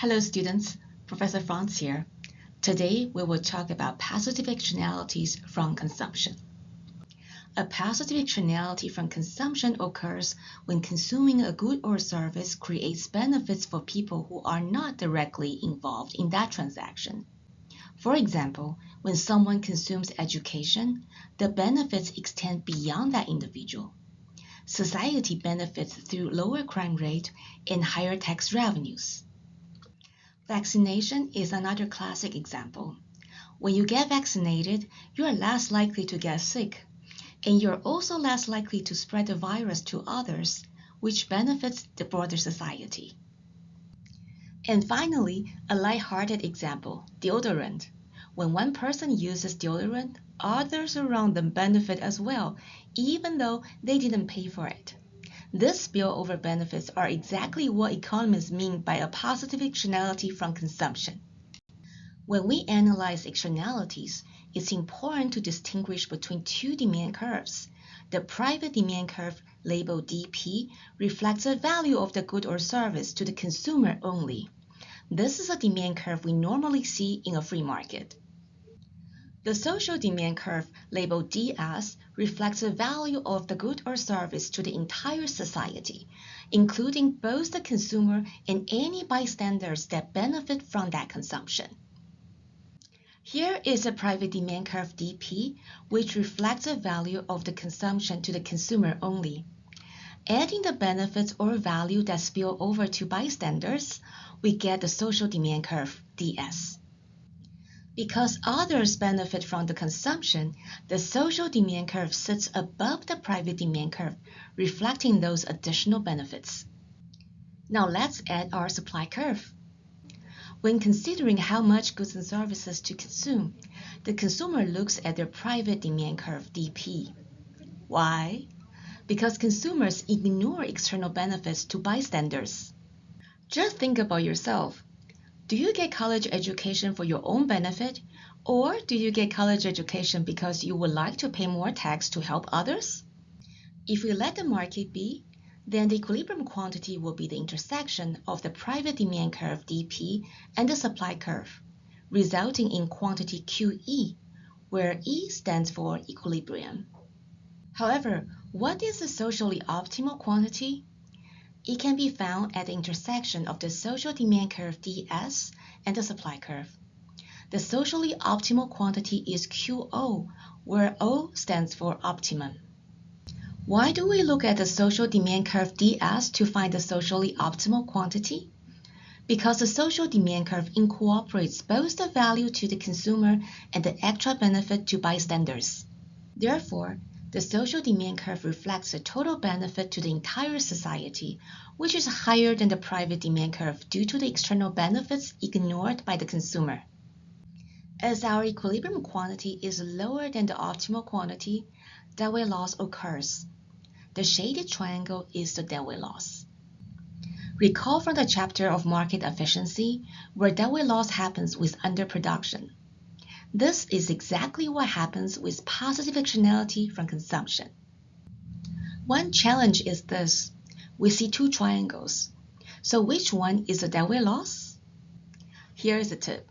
Hello students, Professor Franz here. Today we will talk about positive externalities from consumption. A positive externality from consumption occurs when consuming a good or service creates benefits for people who are not directly involved in that transaction. For example, when someone consumes education, the benefits extend beyond that individual. Society benefits through lower crime rate and higher tax revenues. Vaccination is another classic example. When you get vaccinated, you are less likely to get sick, and you're also less likely to spread the virus to others, which benefits the broader society. And finally, a lighthearted example, deodorant. When one person uses deodorant, others around them benefit as well, even though they didn't pay for it. These spillover benefits are exactly what economists mean by a positive externality from consumption. When we analyze externalities, it's important to distinguish between two demand curves. The private demand curve, labeled DP, reflects the value of the good or service to the consumer only. This is a demand curve we normally see in a free market. The social demand curve, labeled DS, reflects the value of the good or service to the entire society, including both the consumer and any bystanders that benefit from that consumption. Here is a private demand curve DP, which reflects the value of the consumption to the consumer only. Adding the benefits or value that spill over to bystanders, we get the social demand curve DS. Because others benefit from the consumption, the social demand curve sits above the private demand curve, reflecting those additional benefits. Now let's add our supply curve. When considering how much goods and services to consume, the consumer looks at their private demand curve, DP. Why? Because consumers ignore external benefits to bystanders. Just think about yourself. Do you get college education for your own benefit, or do you get college education because you would like to pay more tax to help others? If we let the market be, then the equilibrium quantity will be the intersection of the private demand curve DP and the supply curve, resulting in quantity QE, where E stands for equilibrium. However, what is the socially optimal quantity? It can be found at the intersection of the social demand curve DS and the supply curve. The socially optimal quantity is QO, where O stands for optimum. Why do we look at the social demand curve DS to find the socially optimal quantity? Because the social demand curve incorporates both the value to the consumer and the extra benefit to bystanders. Therefore, the social demand curve reflects the total benefit to the entire society, which is higher than the private demand curve due to the external benefits ignored by the consumer. As our equilibrium quantity is lower than the optimal quantity, deadweight loss occurs. The shaded triangle is the deadweight loss. Recall from the chapter of market efficiency, where deadweight loss happens with underproduction. This is exactly what happens with positive externality from consumption. One challenge is this. We see two triangles. So which one is the deadweight loss? Here is a tip.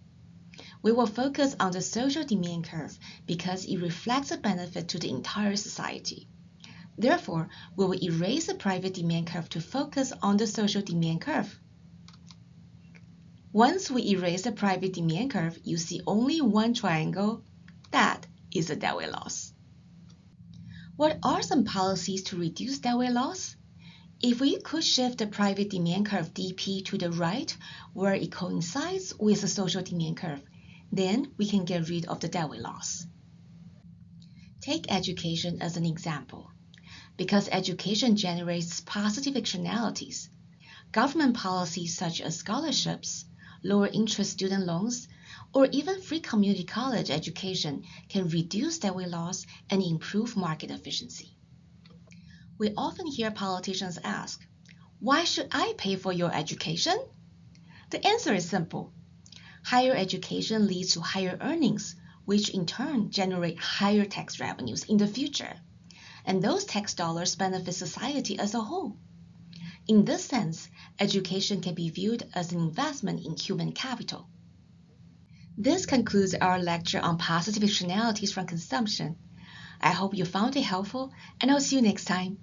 We will focus on the social demand curve because it reflects a benefit to the entire society. Therefore, we will erase the private demand curve to focus on the social demand curve. Once we erase the private demand curve, you see only one triangle. That is the deadweight loss. What are some policies to reduce deadweight loss? If we could shift the private demand curve DP to the right, where it coincides with the social demand curve, then we can get rid of the deadweight loss. Take education as an example. Because education generates positive externalities, government policies such as scholarships, lower interest student loans, or even free community college education can reduce deadweight loss and improve market efficiency. We often hear politicians ask, "Why should I pay for your education?" The answer is simple. Higher education leads to higher earnings, which in turn generate higher tax revenues in the future. And those tax dollars benefit society as a whole. In this sense, education can be viewed as an investment in human capital. This concludes our lecture on positive externalities from consumption. I hope you found it helpful, and I'll see you next time.